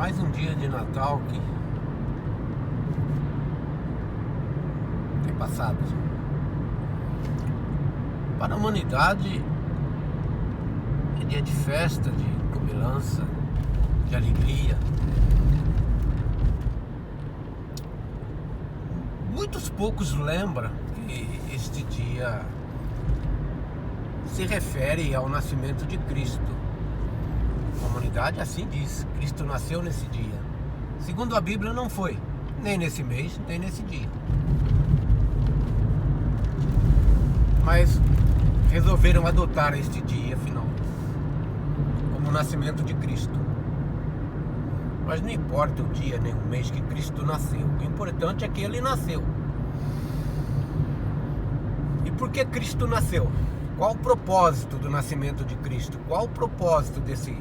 Mais um dia de Natal que tem passado. Para a humanidade é dia de festa, de comilança, de alegria. Muitos poucos lembram que este dia se refere ao nascimento de Cristo. A humanidade assim diz: Cristo nasceu nesse dia. Segundo a Bíblia, não foi, nem nesse mês, nem nesse dia. Mas resolveram adotar este dia, afinal, como o nascimento de Cristo. Mas não importa o dia nem o mês que Cristo nasceu, o importante é que Ele nasceu. E por que Cristo nasceu? Qual o propósito do nascimento de Cristo? Qual o propósito desse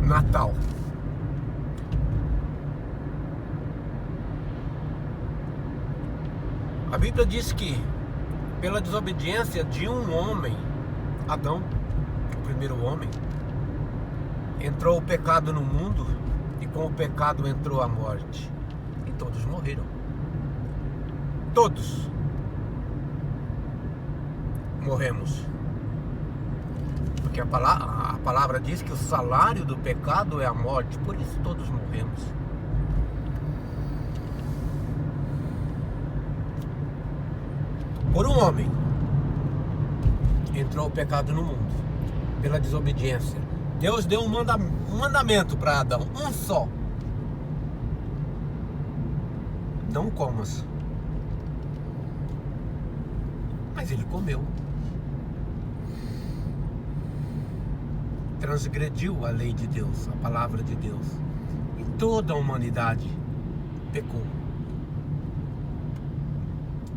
Natal? A Bíblia diz que pela desobediência de um homem, Adão, o primeiro homem, entrou o pecado no mundo, e com o pecado entrou a morte, e todos morreram. Todos morremos. Porque a palavra diz que o salário do pecado é a morte, por isso todos morremos. Por um homem entrou o pecado no mundo, pela desobediência. Deus deu um mandamento para Adão, um só: não comas. Mas ele comeu. Transgrediu a lei de Deus, a palavra de Deus, e toda a humanidade pecou.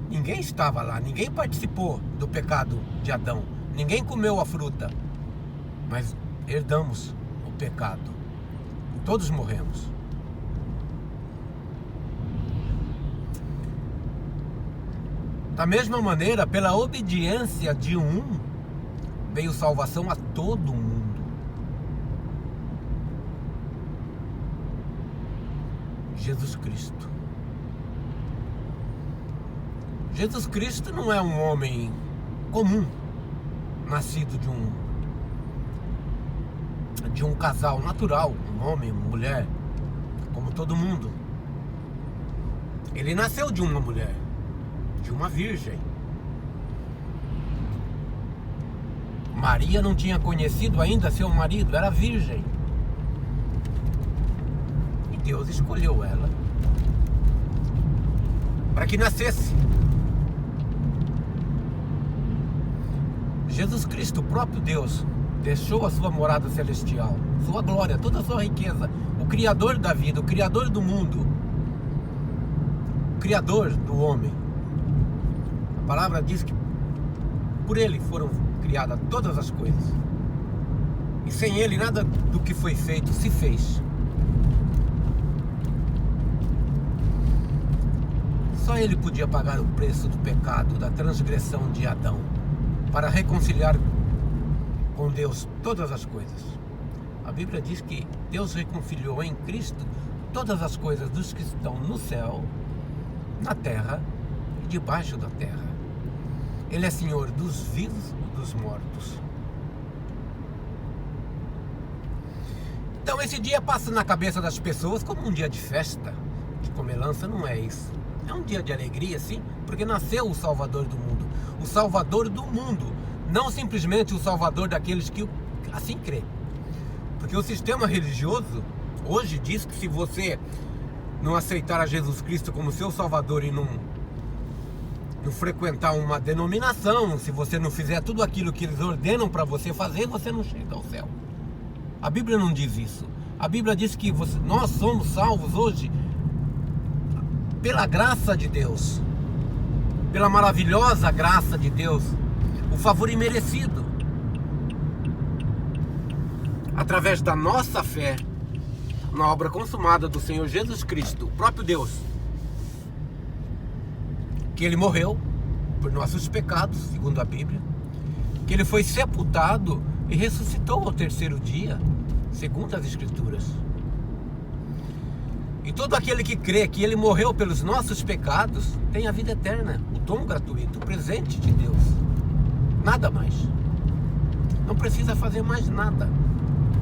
Ninguém estava lá, ninguém participou do pecado de Adão, ninguém comeu a fruta, mas herdamos o pecado. Todos morremos. Da mesma maneira, pela obediência de um, veio salvação a todo mundo. Jesus Cristo. Jesus Cristo não é um homem comum, nascido de um casal natural, um homem, uma mulher, como todo mundo. Ele nasceu de uma mulher, de uma virgem. Maria não tinha conhecido ainda seu marido, era virgem. E Deus escolheu ela para que nascesse. Jesus Cristo, o próprio Deus, deixou a sua morada celestial, sua glória, toda a sua riqueza, o Criador da vida, o Criador do mundo, o Criador do homem. A palavra diz que por Ele foram criadas todas as coisas, e sem Ele nada do que foi feito se fez. Só Ele podia pagar o preço do pecado, da transgressão de Adão, para reconciliar com Deus todas as coisas. A Bíblia diz que Deus reconciliou em Cristo todas as coisas dos que estão no céu, na terra e debaixo da terra. Ele é Senhor dos vivos e dos mortos. Então esse dia passa na cabeça das pessoas como um dia de festa, de comilança. Não é isso. É um dia de alegria, sim, porque nasceu o Salvador do mundo. O Salvador do mundo, não simplesmente o Salvador daqueles que assim crê. Porque o sistema religioso hoje diz que se você não aceitar a Jesus Cristo como seu Salvador e não frequentar uma denominação, se você não fizer tudo aquilo que eles ordenam para você fazer, você não chega ao céu. A Bíblia não diz isso. A Bíblia diz que nós somos salvos hoje pela graça de Deus, pela maravilhosa graça de Deus, o favor imerecido, através da nossa fé na obra consumada do Senhor Jesus Cristo, o próprio Deus, que Ele morreu por nossos pecados, segundo a Bíblia, que Ele foi sepultado e ressuscitou ao terceiro dia, segundo as Escrituras. E todo aquele que crê que Ele morreu pelos nossos pecados tem a vida eterna, o dom gratuito, o presente de Deus. Nada mais. Não precisa fazer mais nada.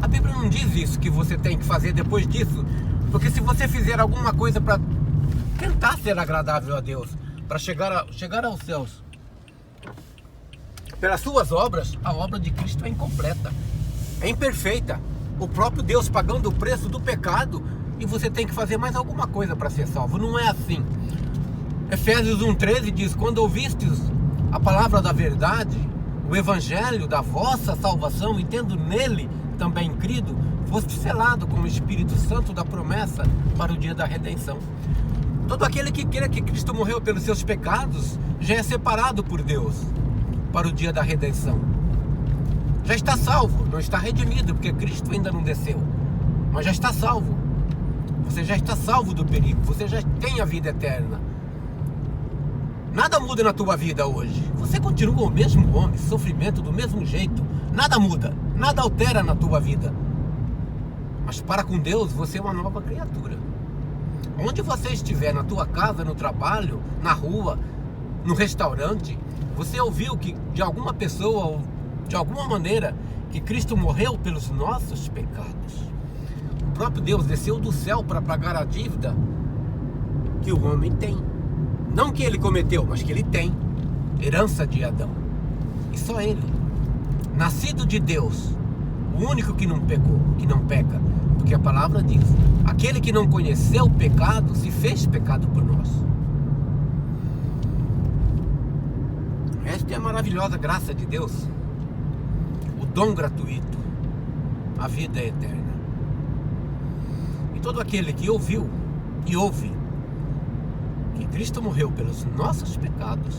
A Bíblia não diz isso que você tem que fazer depois disso, porque se você fizer alguma coisa para tentar ser agradável a Deus, para chegar aos céus, pelas suas obras, a obra de Cristo é incompleta, é imperfeita. O próprio Deus pagando o preço do pecado, e você tem que fazer mais alguma coisa para ser salvo. Não é assim. Efésios 1,13 diz: quando ouvistes a palavra da verdade, o evangelho da vossa salvação, e tendo nele também crido, foste selado com o Espírito Santo da promessa para o dia da redenção. Todo aquele que crê que Cristo morreu pelos seus pecados já é separado por Deus para o dia da redenção. Já está salvo, não está redimido, porque Cristo ainda não desceu, mas já está salvo. Você já está salvo do perigo, você já tem a vida eterna. Nada muda na tua vida hoje. Você continua o mesmo homem, sofrimento do mesmo jeito. Nada muda, nada altera na tua vida. Mas para com Deus, você é uma nova criatura. Onde você estiver, na tua casa, no trabalho, na rua, no restaurante, você ouviu que de alguma pessoa, ou de alguma maneira, que Cristo morreu pelos nossos pecados. O próprio Deus desceu do céu para pagar a dívida que o homem tem. Não que ele cometeu, mas que ele tem. Herança de Adão. E só ele, nascido de Deus, o único que não pecou, que não peca. Porque a palavra diz: aquele que não conheceu o pecado, se fez pecado por nós. Esta é a maravilhosa graça de Deus. O dom gratuito, a vida é eterna. E todo aquele que ouviu e ouve que Cristo morreu pelos nossos pecados,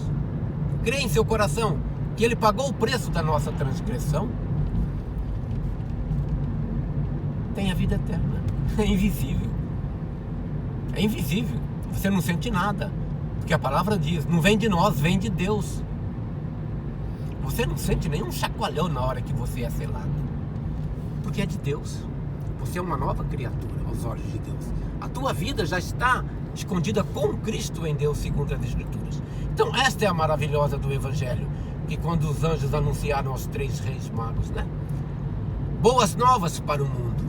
crê em seu coração que Ele pagou o preço da nossa transgressão, tem a vida eterna. É invisível. É invisível. Você não sente nada, porque a palavra diz: não vem de nós, vem de Deus. Você não sente nenhum chacoalhão na hora que você é selado, porque é de Deus. Você é uma nova criatura aos olhos de Deus. A tua vida já está escondida com Cristo em Deus, segundo as Escrituras. Então esta é a maravilhosa do Evangelho, que quando os anjos anunciaram aos 3 reis magos, né? Boas novas para o mundo.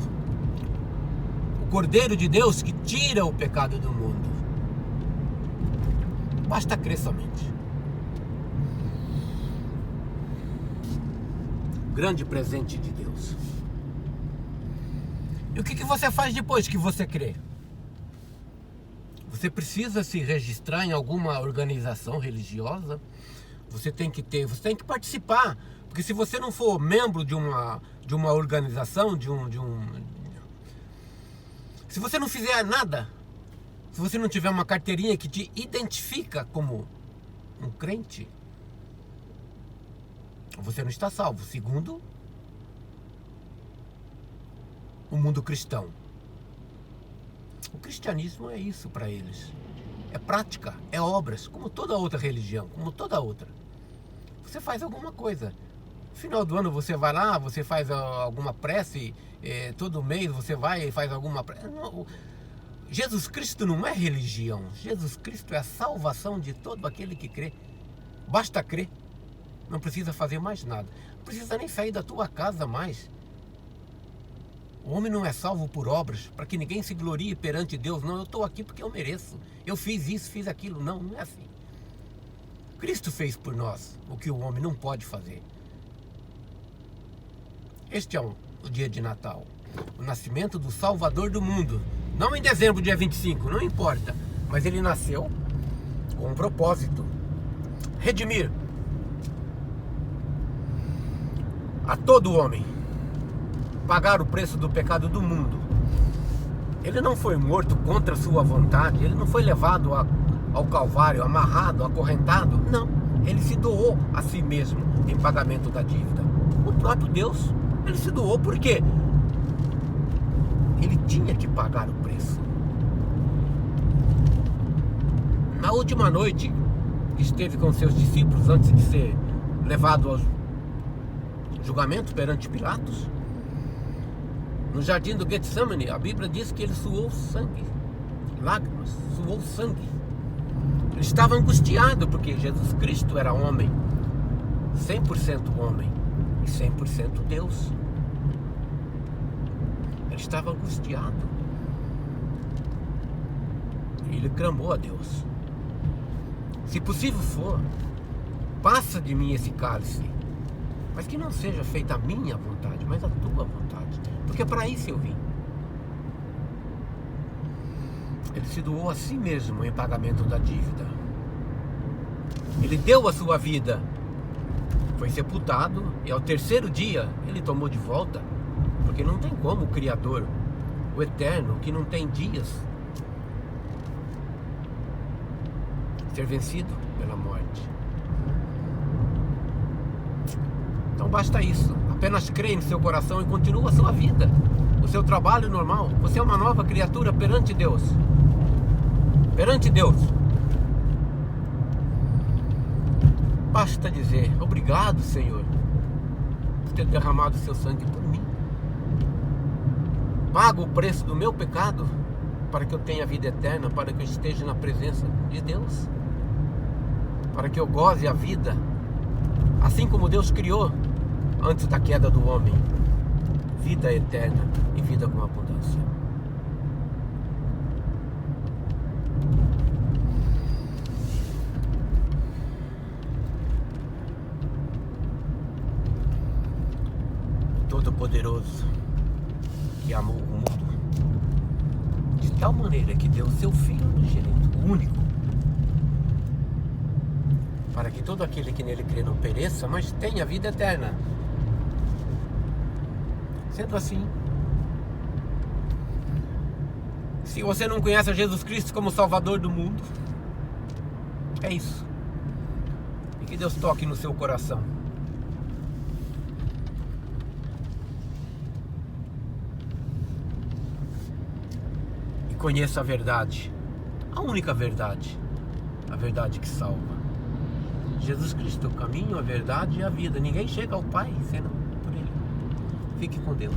O Cordeiro de Deus que tira o pecado do mundo. Basta crer somente. Grande presente de Deus. E o que você faz depois que você crê? Você precisa se registrar em alguma organização religiosa. Você tem que participar. Porque se você não for membro de uma organização, se você não fizer nada, se você não tiver uma carteirinha que te identifica como um crente, você não está salvo, segundo o mundo cristão. O cristianismo é isso para eles. É prática, é obras, como toda outra religião, como toda outra. Você faz alguma coisa. No final do ano você vai lá, você faz alguma prece, todo mês você vai e faz alguma prece. Não, Jesus Cristo não é religião. Jesus Cristo é a salvação de todo aquele que crê. Basta crer. Não precisa fazer mais nada. Não precisa nem sair da tua casa mais. O homem não é salvo por obras, para que ninguém se glorie perante Deus. Não, eu estou aqui porque eu mereço. Eu fiz isso, fiz aquilo. Não, não é assim. Cristo fez por nós o que o homem não pode fazer. Este é o dia de Natal. O nascimento do Salvador do mundo. Não em dezembro, dia 25, não importa. Mas ele nasceu com um propósito. Redimir a todo homem, pagar o preço do pecado do mundo. Ele não foi morto contra a sua vontade, ele não foi levado ao Calvário, amarrado, acorrentado. Não, ele se doou a si mesmo em pagamento da dívida. O próprio Deus, ele se doou porque ele tinha que pagar o preço. Na última noite que esteve com seus discípulos, antes de ser levado ao julgamento perante Pilatos, no jardim do Getsemane, a Bíblia diz que ele suou sangue lágrimas, suou sangue. Ele estava angustiado porque Jesus Cristo era homem, 100% homem e 100% Deus. Ele estava angustiado. E ele clamou a Deus: se possível for, passa de mim esse cálice, mas que não seja feita a minha vontade, mas a tua vontade, porque para isso eu vim. Ele se doou a si mesmo em pagamento da dívida. Ele deu a sua vida, foi sepultado, e ao terceiro dia ele tomou de volta, porque não tem como o Criador, o Eterno, que não tem dias, ser vencido pela morte. Então basta isso, apenas creia em seu coração e continua a sua vida, o seu trabalho normal. Você é uma nova criatura perante Deus. Perante Deus. Basta dizer: obrigado, Senhor, por ter derramado seu sangue por mim. Paga o preço do meu pecado para que eu tenha vida eterna, para que eu esteja na presença de Deus, para que eu goze a vida assim como Deus criou antes da queda do homem, vida eterna e vida com abundância. Todo-Poderoso, que amou o mundo de tal maneira que deu o seu Filho unigênito, único, para que todo aquele que nele crê não pereça, mas tenha vida eterna. Sendo assim, se você não conhece a Jesus Cristo como Salvador do mundo, é isso. E que Deus toque no seu coração. E conheça a verdade, a única verdade, a verdade que salva. Jesus Cristo é o caminho, a verdade e a vida. Ninguém chega ao Pai senão por Ele. Fique com Deus.